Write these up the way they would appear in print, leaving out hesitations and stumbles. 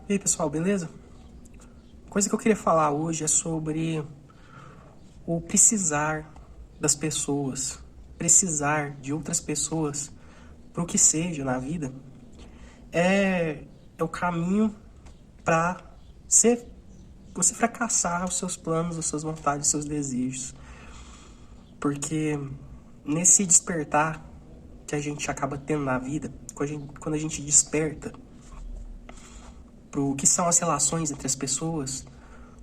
E aí, pessoal, beleza? Coisa que eu queria falar hoje é sobre o precisar das pessoas, precisar de outras pessoas para o que seja na vida, é o caminho para você fracassar os seus planos, as suas vontades, os seus desejos. Porque nesse despertar que a gente acaba tendo na vida, quando a gente desperta para o que são as relações entre as pessoas,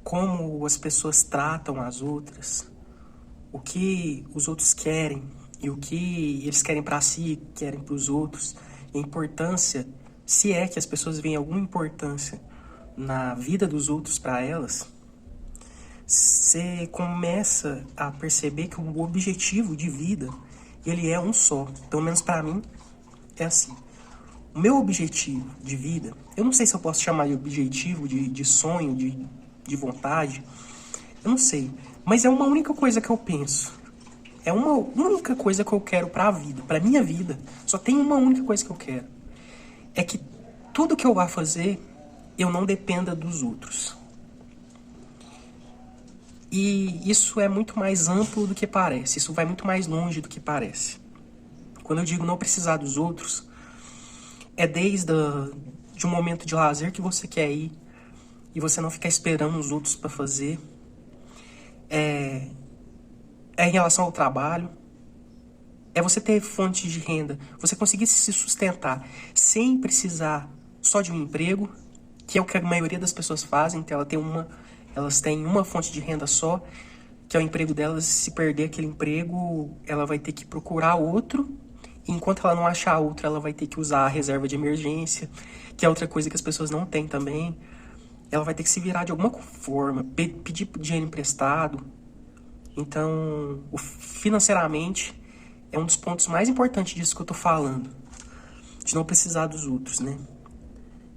como as pessoas tratam as outras, o que os outros querem e o que eles querem para si, querem para os outros, e a importância, se é que as pessoas veem alguma importância na vida dos outros para elas, você começa a perceber que o objetivo de vida, ele é um só. Pelo menos para mim, é assim. O meu objetivo de vida, eu não sei se eu posso chamar de objetivo, de sonho, de vontade, eu não sei. Mas é uma única coisa que eu penso. É uma única coisa que eu quero pra vida, pra minha vida. Só tem uma única coisa que eu quero. É que tudo que eu vá fazer, eu não dependa dos outros. E isso é muito mais amplo do que parece. Isso vai muito mais longe do que parece. Quando eu digo não precisar dos outros, é de um momento de lazer que você quer ir e você não ficar esperando os outros pra fazer. É em relação ao trabalho, é você ter fonte de renda, você conseguir se sustentar sem precisar só de um emprego, que é o que a maioria das pessoas fazem, então elas têm uma fonte de renda só, que é o emprego delas. Se perder aquele emprego, ela vai ter que procurar outro, e enquanto ela não achar outro, ela vai ter que usar a reserva de emergência, que é outra coisa que as pessoas não têm também. Ela vai ter que se virar de alguma forma, pedir dinheiro emprestado. Então, financeiramente, é um dos pontos mais importantes disso que eu tô falando. De não precisar dos outros, né?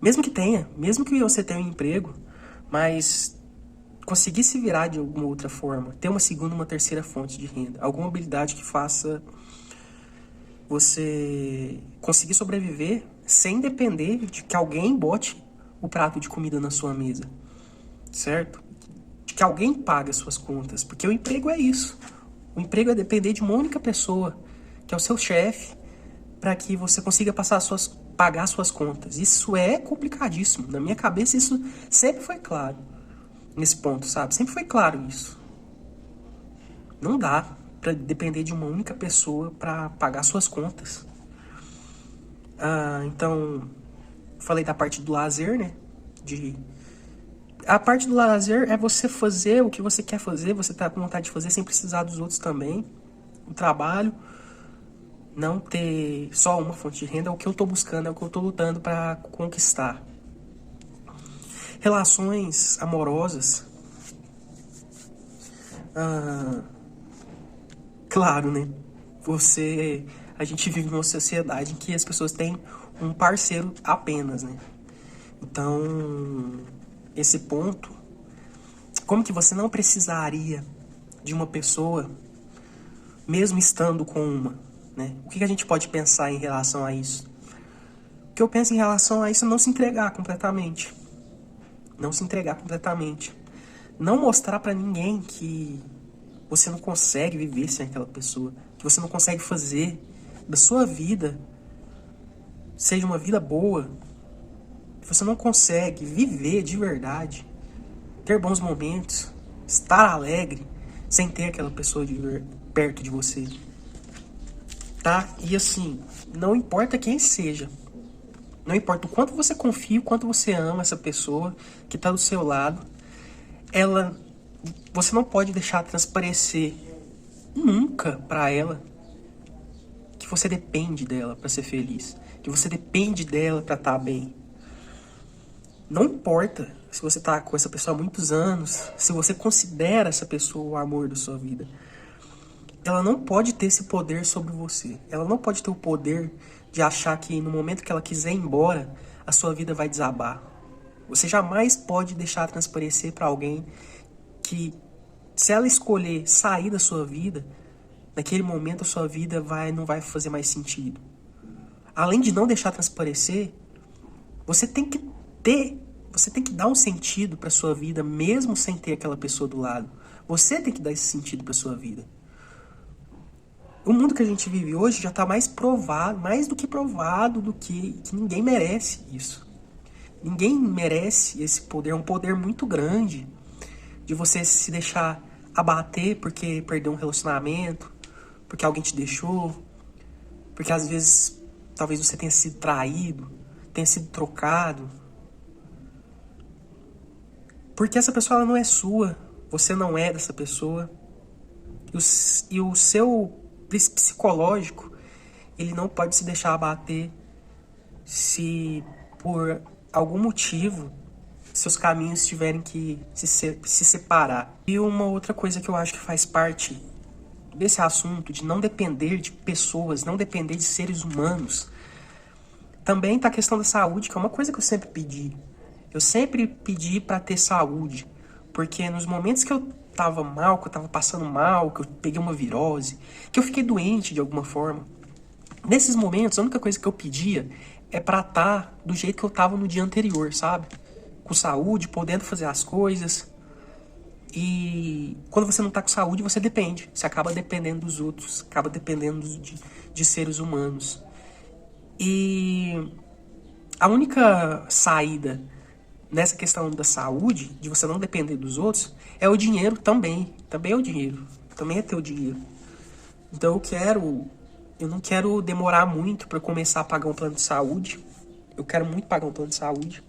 Mesmo que você tenha um emprego, mas conseguir se virar de alguma outra forma, ter uma segunda, uma terceira fonte de renda, alguma habilidade que faça você conseguir sobreviver sem depender de que alguém bote o prato de comida na sua mesa, certo? De que alguém pague as suas contas, porque o emprego é isso. O emprego é depender de uma única pessoa, que é o seu chefe, para que você consiga pagar suas contas. Isso é complicadíssimo. Na minha cabeça isso sempre foi claro. Nesse ponto, sabe? Sempre foi claro isso. Não dá para depender de uma única pessoa para pagar suas contas. Então, falei da parte do lazer, né? A parte do lazer é você fazer o que você quer fazer, você tá com vontade de fazer sem precisar dos outros também. O trabalho, não ter só uma fonte de renda, é o que eu tô buscando, é o que eu tô lutando para conquistar. Relações amorosas, claro, né? A gente vive numa sociedade em que as pessoas têm um parceiro apenas, né? Então, esse ponto, como que você não precisaria de uma pessoa, mesmo estando com uma, né? O que a gente pode pensar em relação a isso? O que eu penso em relação a isso é não se entregar completamente. Não se entregar completamente. Não mostrar pra ninguém que você não consegue viver sem aquela pessoa, que você não consegue fazer da sua vida seja uma vida boa, que você não consegue viver de verdade, ter bons momentos, estar alegre sem ter aquela pessoa perto de você, tá? E assim, não importa quem seja, não importa o quanto você confia, o quanto você ama essa pessoa que tá do seu lado, você não pode deixar transparecer nunca pra ela que você depende dela pra ser feliz, que você depende dela pra estar bem. Não importa se você tá com essa pessoa há muitos anos, se você considera essa pessoa o amor da sua vida, ela não pode ter esse poder sobre você. Ela não pode ter o poder de achar que no momento que ela quiser ir embora, a sua vida vai desabar. Você jamais pode deixar transparecer pra alguém que, se ela escolher sair da sua vida, naquele momento a sua vida não vai fazer mais sentido. Além de não deixar transparecer, você tem que ter, Você tem que dar um sentido para sua vida, mesmo sem ter aquela pessoa do lado. Você tem que dar esse sentido para sua vida. O mundo que a gente vive hoje já está mais provado, mais do que provado, do que ninguém merece isso. Ninguém merece esse poder, é um poder muito grande de você se deixar abater porque perdeu um relacionamento, porque alguém te deixou, porque às vezes talvez você tenha sido traído, tenha sido trocado. Porque essa pessoa ela não é sua, você não é dessa pessoa. E o seu psicológico, ele não pode se deixar abater se por algum motivo seus caminhos tiverem que se separar. E uma outra coisa que eu acho que faz parte desse assunto de não depender de pessoas, não depender de seres humanos, também tá a questão da saúde, que é uma coisa que eu sempre pedi. Eu sempre pedi para ter saúde, porque nos momentos que eu tava mal, que eu tava passando mal, que eu peguei uma virose, que eu fiquei doente de alguma forma, nesses momentos a única coisa que eu pedia é pra estar do jeito que eu tava no dia anterior, sabe? Com saúde, podendo fazer as coisas. E quando você não tá com saúde, você depende. Você acaba dependendo dos outros, acaba dependendo de seres humanos. E a única saída nessa questão da saúde, de você não depender dos outros, é o dinheiro também. Também é o dinheiro. Também é ter o dinheiro. Então eu não quero demorar muito para começar a pagar um plano de saúde. Eu quero muito pagar um plano de saúde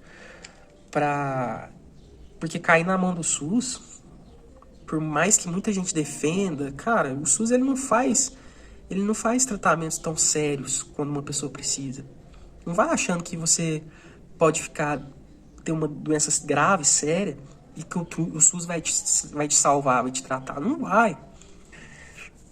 porque cair na mão do SUS, por mais que muita gente defenda, cara, o SUS ele não faz tratamentos tão sérios quando uma pessoa precisa. Não vai achando que você pode ter uma doença grave, séria, e que o SUS vai te salvar, vai te tratar. Não vai.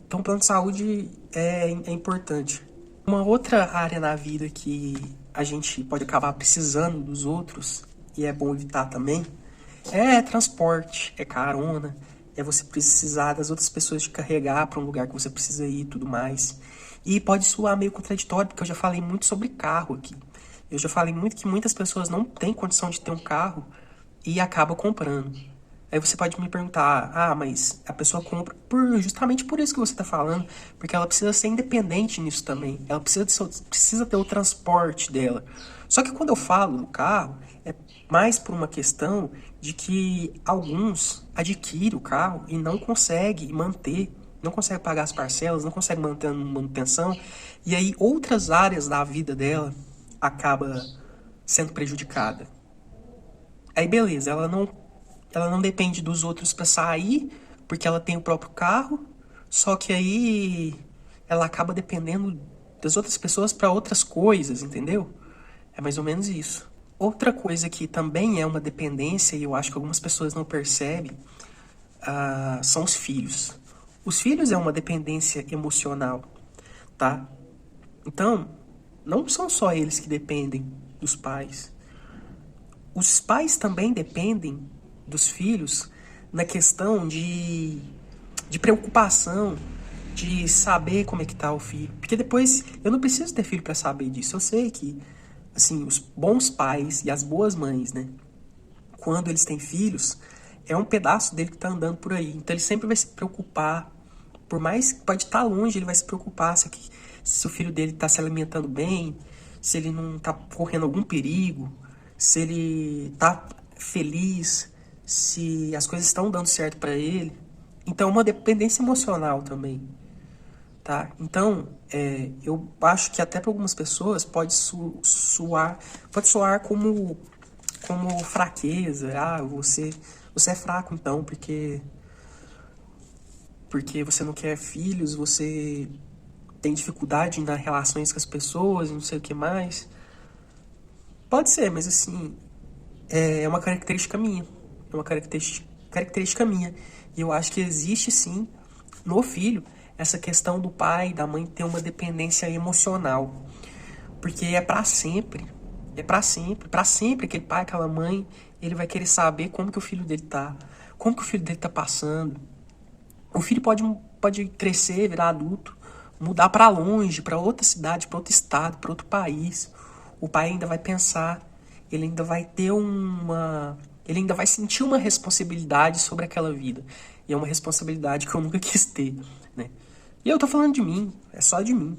Então, o plano de saúde é importante. Uma outra área na vida que a gente pode acabar precisando dos outros, e é bom evitar também, é transporte, é carona, é você precisar das outras pessoas te carregar para um lugar que você precisa ir e tudo mais. E pode soar meio contraditório, porque eu já falei muito sobre carro aqui. Eu já falei muito que muitas pessoas não têm condição de ter um carro e acabam comprando. Aí você pode me perguntar, mas a pessoa compra justamente por isso que você está falando, porque ela precisa ser independente nisso também. Ela precisa ter o transporte dela. Só que quando eu falo do carro, é mais por uma questão de que alguns adquirem o carro e não conseguem manter, não conseguem pagar as parcelas, não conseguem manter a manutenção, e aí outras áreas da vida dela acaba sendo prejudicada. Aí beleza, ela não depende dos outros para sair, porque ela tem o próprio carro, só que aí ela acaba dependendo das outras pessoas para outras coisas, entendeu? É mais ou menos isso. Outra coisa que também é uma dependência, e eu acho que algumas pessoas não percebem, são os filhos. Os filhos é uma dependência emocional, tá? Então, não são só eles que dependem dos pais. Os pais também dependem dos filhos na questão de preocupação, de saber como é que tá o filho. Porque depois, eu não preciso ter filho para saber disso. Eu sei que, assim, os bons pais e as boas mães, né? Quando eles têm filhos, é um pedaço dele que tá andando por aí. Então ele sempre vai se preocupar. Por mais que pode estar longe, ele vai se preocupar se o filho dele tá se alimentando bem, se ele não tá correndo algum perigo, se ele tá feliz, se as coisas estão dando certo para ele. Então é uma dependência emocional também, tá? Então, eu acho que até para algumas pessoas pode soar como fraqueza. Você é fraco então, porque você não quer filhos, você tem dificuldade nas relações com as pessoas, não sei o que mais. Pode ser, mas assim, é uma característica minha. É uma característica minha. E eu acho que existe sim, no filho, essa questão do pai e da mãe ter uma dependência emocional. Porque é pra sempre. É pra sempre. Pra sempre aquele pai, aquela mãe, ele vai querer saber como que o filho dele tá. Como que o filho dele tá passando. O filho pode crescer, virar adulto, mudar pra longe, pra outra cidade, pra outro estado, pra outro país. O pai ainda vai pensar ele ainda vai ter ele ainda vai sentir uma responsabilidade sobre aquela vida. E é uma responsabilidade que eu nunca quis ter, né? E eu tô falando de mim, é só de mim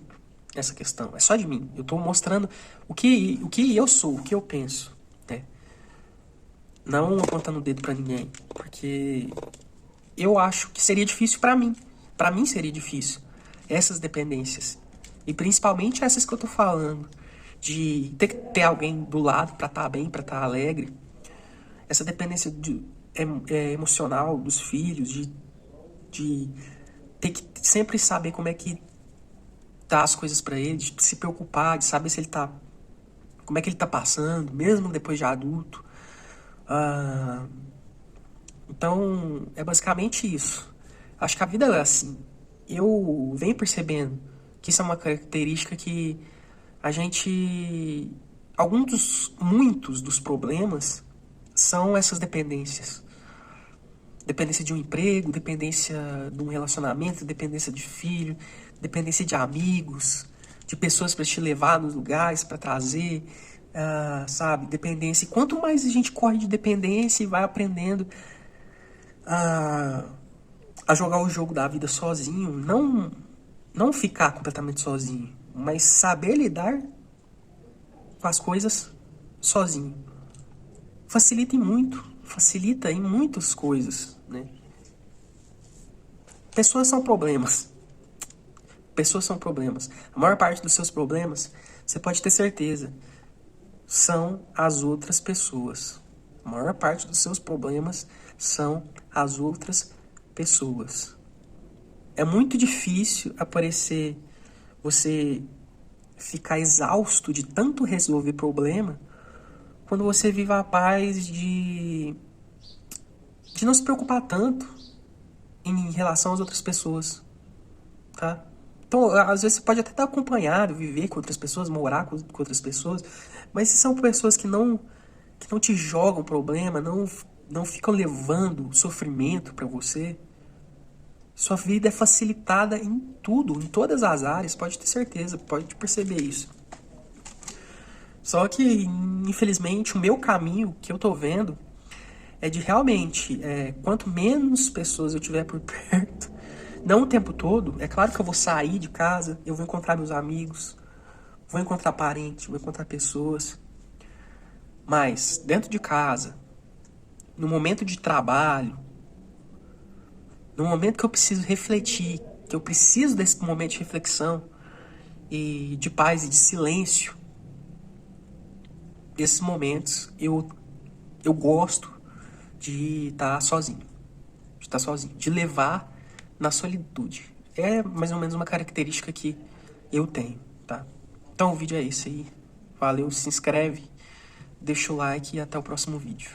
essa questão, é só de mim. Eu tô mostrando o que eu sou, o que eu penso, né? Não apontando o dedo pra ninguém, porque eu acho que seria difícil pra mim. Pra mim seria difícil essas dependências. E principalmente essas que eu tô falando, de ter que ter alguém do lado pra estar bem, pra estar alegre. Essa dependência emocional dos filhos, de ter que sempre saber como é que tá as coisas pra ele, de se preocupar, de saber se ele tá, como é que ele tá passando, mesmo depois de adulto. Ah, então, é basicamente isso. Acho que a vida é assim. Eu venho percebendo que isso é uma característica que a gente. Muitos dos problemas são essas dependências. Dependência de um emprego, dependência de um relacionamento, dependência de filho, dependência de amigos, de pessoas para te levar nos lugares, para trazer, sabe? Dependência. E quanto mais a gente corre de dependência e vai aprendendo a, a jogar o jogo da vida sozinho, não ficar completamente sozinho, mas saber lidar com as coisas sozinho. Facilita em muitas coisas, né? Pessoas são problemas. Pessoas são problemas. A maior parte dos seus problemas, você pode ter certeza, são as outras pessoas. A maior parte dos seus problemas são as outras pessoas. É muito difícil aparecer, você ficar exausto de tanto resolver problema, quando você vive a paz de não se preocupar tanto em relação às outras pessoas, tá? Então, às vezes você pode até estar acompanhado, viver com outras pessoas, morar com outras pessoas, mas se são pessoas que não te jogam problema, não ficam levando sofrimento pra você, sua vida é facilitada em tudo, em todas as áreas, pode ter certeza, pode perceber isso. Só que, infelizmente, o meu caminho que eu tô vendo é de realmente, quanto menos pessoas eu tiver por perto, não o tempo todo, é claro que eu vou sair de casa, eu vou encontrar meus amigos, vou encontrar parentes, vou encontrar pessoas, mas dentro de casa, no momento de trabalho, no momento que eu preciso refletir, que eu preciso desse momento de reflexão e de paz e de silêncio, desses momentos eu gosto de estar sozinho, de levar na solitude. É mais ou menos uma característica que eu tenho, tá? Então o vídeo é esse aí. Valeu, se inscreve, deixa o like e até o próximo vídeo.